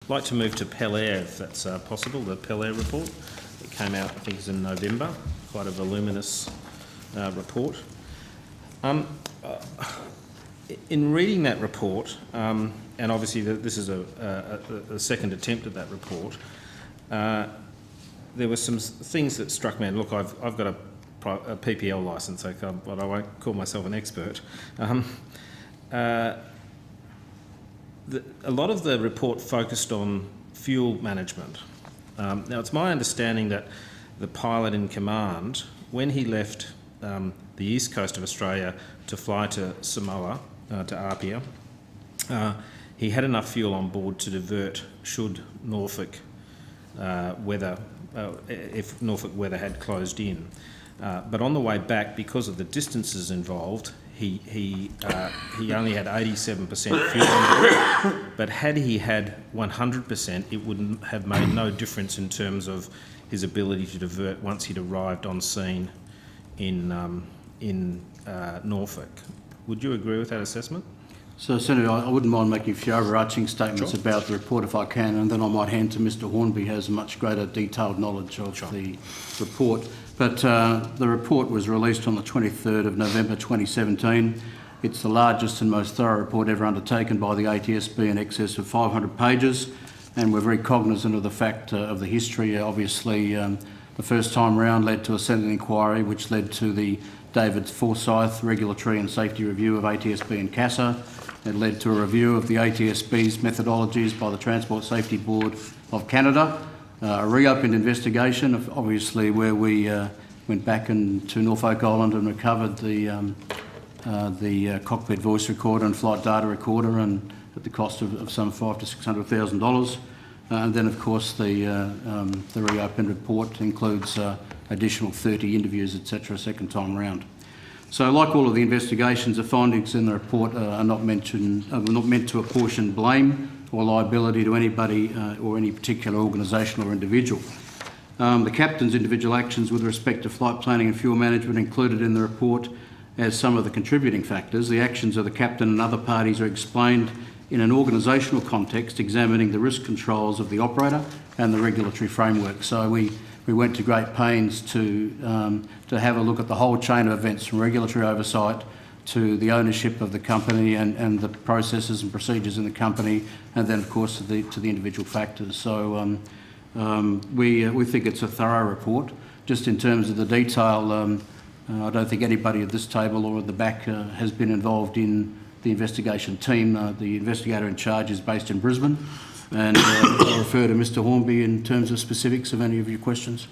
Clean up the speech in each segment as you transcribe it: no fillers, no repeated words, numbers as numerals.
like to move to PelAir, if that's possible, the PelAir report. It came out, I think it was in November, quite a voluminous report. In reading that report, and obviously this is a second attempt at that report, there were some things that struck me. And look, I've got a PPL licence, but I won't call myself an expert. A lot of the report focused on fuel management. Now, it's my understanding that the pilot in command, when he left the east coast of Australia to fly to Samoa, to Apia, he had enough fuel on board to divert should Norfolk if Norfolk weather had closed in. But on the way back, because of the distances involved, he only had 87% fuel on board. But had he had 100%, it would have made no difference in terms of his ability to divert once he'd arrived on scene in Norfolk. Would you agree with that assessment? So, Senator, I wouldn't mind making a few overarching statements about the report if I can, and then I might hand to Mr Hornby, who has much greater detailed knowledge of the report. But the report was released on the 23rd of November 2017. It's the largest and most thorough report ever undertaken by the ATSB, in excess of 500 pages, and we're very cognisant of the fact of the history. Obviously, the first time round led to a Senate inquiry, which led to the David Forsyth Regulatory and Safety Review of ATSB and CASA. It led to a review of the ATSB's methodologies by the Transport Safety Board of Canada, a reopened investigation, obviously, where we went back to Norfolk Island and recovered the cockpit voice recorder and flight data recorder, and at the cost of some $500,000 to $600,000. And then, of course, the reopened report includes additional 30 interviews, etc., second time round. So, like all of the investigations, the findings in the report are not meant to apportion blame or liability to anybody or any particular organisation or individual. The captain's individual actions with respect to flight planning and fuel management included in the report as some of the contributing factors. The actions of the captain and other parties are explained in an organisational context, examining the risk controls of the operator and the regulatory framework. So we went to great pains to have a look at the whole chain of events, from regulatory oversight to the ownership of the company and the processes and procedures in the company, and then, of course, to the individual factors. So we think it's a thorough report. Just in terms of the detail, I don't think anybody at this table or at the back has been involved in the investigation team. The investigator in charge is based in Brisbane, and I'll refer to Mr Hornby in terms of specifics of any of your questions.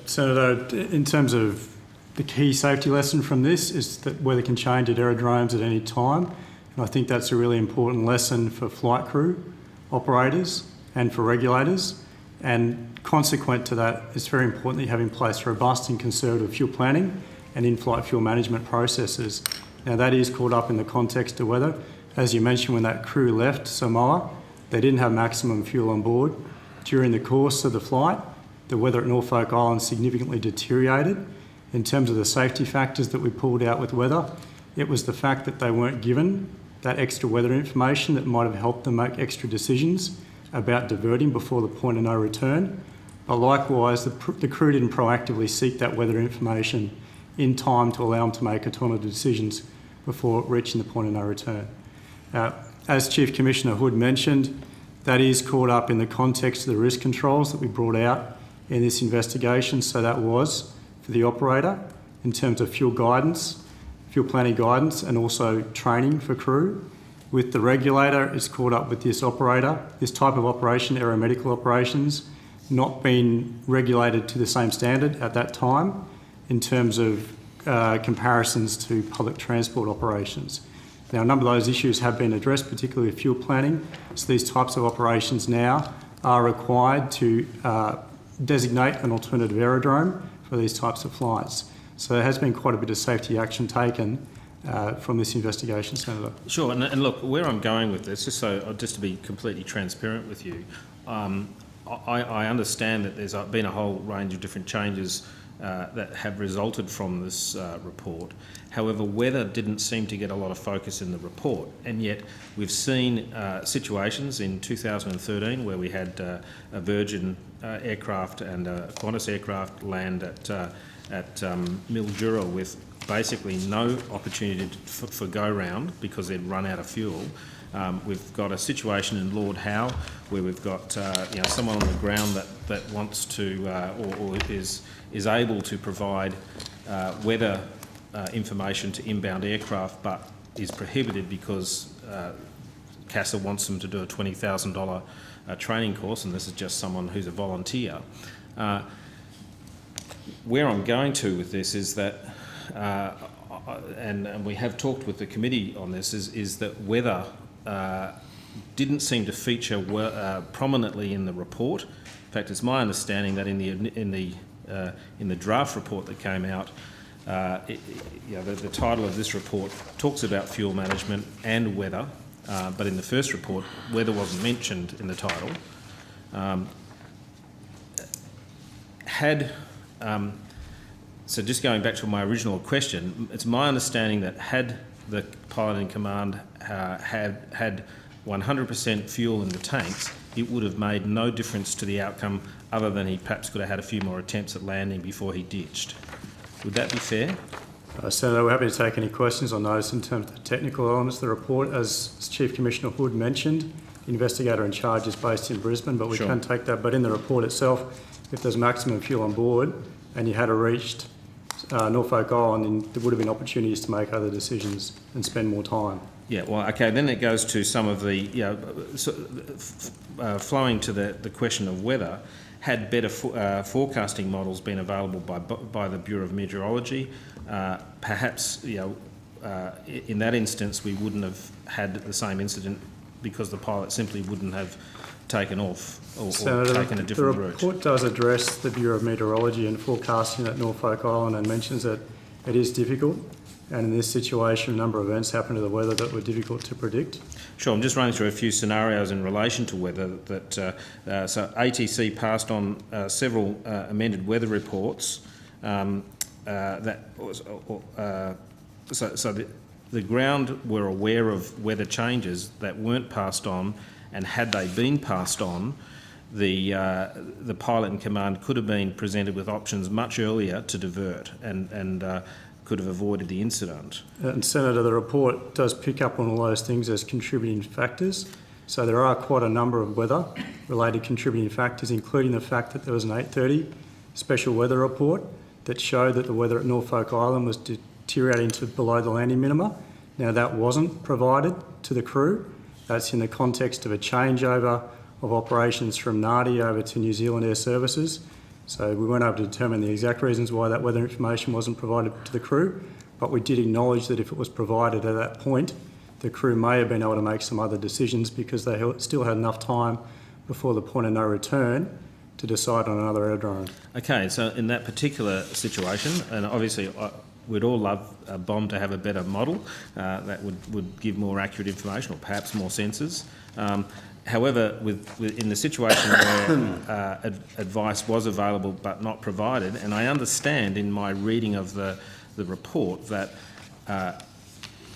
Senator, in terms of the key safety lesson from this is that weather can change at aerodromes at any time, and I think that's a really important lesson for flight crew, operators and for regulators, and consequent to that, it's very important that you have in place robust and conservative fuel planning and in-flight fuel management processes. Now, that is caught up in the context of weather. As you mentioned, when that crew left Samoa, they didn't have maximum fuel on board. During the course of the flight, the weather at Norfolk Island significantly deteriorated. In terms of the safety factors that we pulled out with weather, it was the fact that they weren't given that extra weather information that might have helped them make extra decisions about diverting before the point of no return. But likewise, the crew didn't proactively seek that weather information in time to allow them to make autonomous decisions before reaching the point of no return. As Chief Commissioner Hood mentioned, that is caught up in the context of the risk controls that we brought out in this investigation. So that was for the operator in terms of fuel guidance, fuel planning guidance, and also training for crew. With the regulator, it's caught up with this operator, this type of operation, aeromedical operations, not being regulated to the same standard at that time in terms of comparisons to public transport operations. Now, a number of those issues have been addressed, particularly with fuel planning. So these types of operations now are required to designate an alternative aerodrome for these types of flights. So there has been quite a bit of safety action taken from this investigation, Senator. Sure, and look, where I'm going with this, just to be completely transparent with you, I understand that there's been a whole range of different changes that have resulted from this report. However, weather didn't seem to get a lot of focus in the report, and yet we've seen situations in 2013 where we had a Virgin aircraft and a Qantas aircraft land at Mildura with basically no opportunity for go-round because they'd run out of fuel. We've got a situation in Lord Howe where we've got someone on the ground that wants to or is able to provide weather information to inbound aircraft, but is prohibited because CASA wants them to do a $20,000 training course, and this is just someone who's a volunteer. Where I'm going to with this is that, and we have talked with the committee on this, is that weather didn't seem to feature prominently in the report. In fact, it's my understanding that in the draft report that came out, the title of this report talks about fuel management and weather, but in the first report, weather wasn't mentioned in the title. So just going back to my original question, it's my understanding that had the pilot in command had 100% fuel in the tanks, it would have made no difference to the outcome other than he perhaps could have had a few more attempts at landing before he ditched. Would that be fair? Senator, we're happy to take any questions on those in terms of the technical elements of the report. As Chief Commissioner Hood mentioned, the investigator in charge is based in Brisbane, but we can take that. But in the report itself, if there's maximum fuel on board and you had reached Norfolk Island, then there would have been opportunities to make other decisions and spend more time. Yeah, well, okay, then it goes to some of the, flowing to the question of whether, had better forecasting models been available by the Bureau of Meteorology, perhaps, in that instance, we wouldn't have had the same incident because the pilot simply wouldn't have taken off or taken a different route. The report does address the Bureau of Meteorology and forecasting at Norfolk Island and mentions that it is difficult, and in this situation a number of events happened to the weather that were difficult to predict. Sure, I'm just running through a few scenarios in relation to weather that so ATC passed on several amended weather reports so the ground were aware of weather changes that weren't passed on, and had they been passed on, the pilot in command could have been presented with options much earlier to divert and could have avoided the incident. And Senator, the report does pick up on all those things as contributing factors. So there are quite a number of weather-related contributing factors, including the fact that there was an 8:30 special weather report that showed that the weather at Norfolk Island was deteriorating to below the landing minima. Now, that wasn't provided to the crew. That's in the context of a changeover of operations from NADI over to New Zealand Air Services. So we weren't able to determine the exact reasons why that weather information wasn't provided to the crew, but we did acknowledge that if it was provided at that point, the crew may have been able to make some other decisions because they still had enough time before the point of no return to decide on another aerodrome. Okay, so in that particular situation, and obviously we'd all love a BOM to have a better model that would give more accurate information or perhaps more sensors. However, in the situation where advice was available but not provided, and I understand in my reading of the report that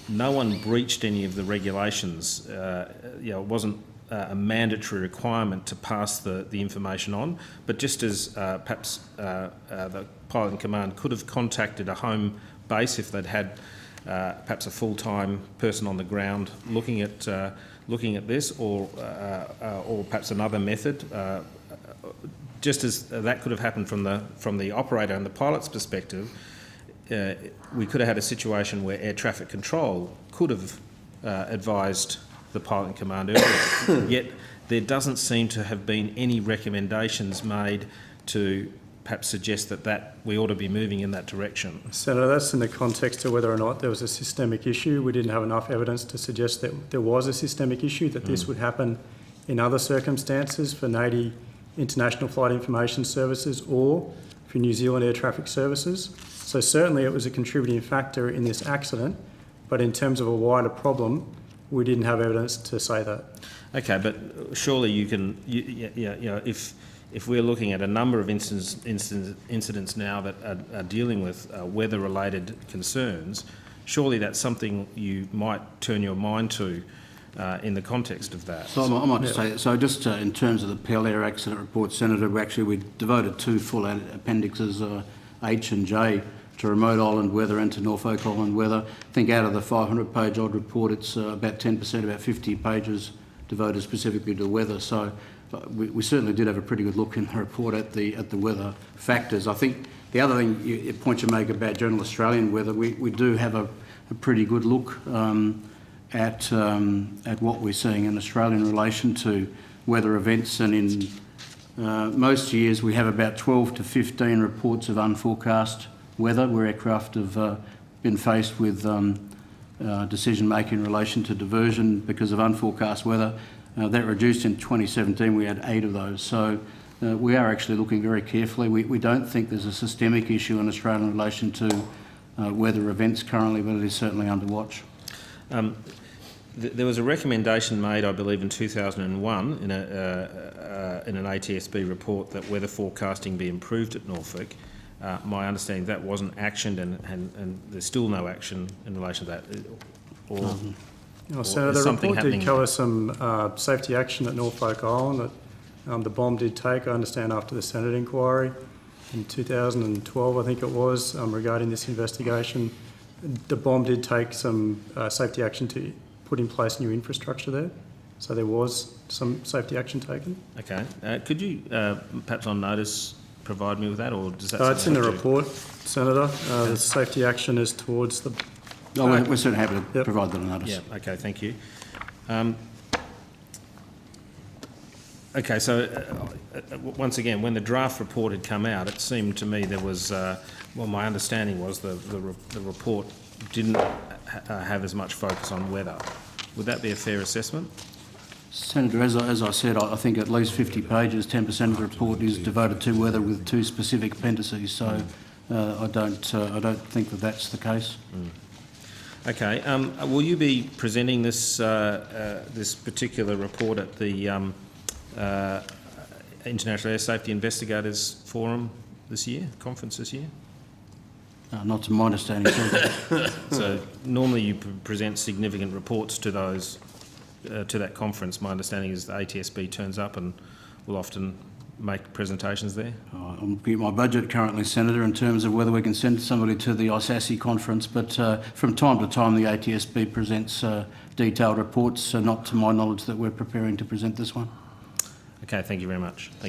no one breached any of the regulations. It wasn't a mandatory requirement to pass the information on, but just as perhaps the pilot in command could have contacted a home base if they'd had perhaps a full-time person on the ground looking at this, or perhaps another method. Just as that could have happened from the operator and the pilot's perspective, we could have had a situation where air traffic control could have advised the pilot in command earlier. Yet there doesn't seem to have been any recommendations made to perhaps suggest that we ought to be moving in that direction. Senator, that's in the context of whether or not there was a systemic issue. We didn't have enough evidence to suggest that there was a systemic issue, that this would happen in other circumstances for NADI International Flight Information Services or for New Zealand Air Traffic Services. So certainly it was a contributing factor in this accident, but in terms of a wider problem, we didn't have evidence to say that. Okay, but surely you can, if we're looking at a number of incidents now that are dealing with weather-related concerns, surely that's something you might turn your mind to in the context of that. So I might just say, so just in terms of the PelAir accident report, Senator, we devoted 2 full appendixes, H and J, to remote island weather and to Norfolk Island weather. I think out of the 500-page odd report, it's about 10%, about 50 pages devoted specifically to weather. So we certainly did have a pretty good look in the report at the weather factors. I think the other thing, point you make about general Australian weather, we do have a pretty good look at what we're seeing in Australia in relation to weather events, and in most years we have about 12 to 15 reports of unforecast weather where aircraft have been faced with decision making in relation to diversion because of unforecast weather. That reduced in 2017, we had 8 of those. So we are actually looking very carefully. We don't think there's a systemic issue in Australia in relation to weather events currently, but it is certainly under watch. There was a recommendation made, I believe, in 2001 in an ATSB report that weather forecasting be improved at Norfolk. My understanding that wasn't actioned, and there's still no action in relation to that. Senator, the report did cover some safety action at Norfolk Island that the BOM did take, I understand, after the Senate inquiry in 2012, I think it was, regarding this investigation. The BOM did take some safety action to put in place new infrastructure there, so there was some safety action taken. Okay. Could you, perhaps on notice, provide me with that, or does that? It's in the report, Senator. The safety action is towards the... we're certainly happy to provide that on notice. Yeah, okay, thank you. Okay, so once again, when the draft report had come out, it seemed to me there was, my understanding was the report didn't have as much focus on weather. Would that be a fair assessment? Senator, as I said, I think at least 50 pages, 10% of the report is devoted to weather with 2 specific appendices. So I don't think that that's the case. Okay. Will you be presenting this this particular report at the International Air Safety Investigators Forum conference this year? Not to my understanding. So normally you present significant reports to those to that conference. My understanding is the ATSB turns up and will often make presentations there. I'm looking at my budget currently, Senator, in terms of whether we can send somebody to the ISASI conference, but from time to time the ATSB presents detailed reports, so not to my knowledge that we're preparing to present this one. Okay, thank you very much. Thank you.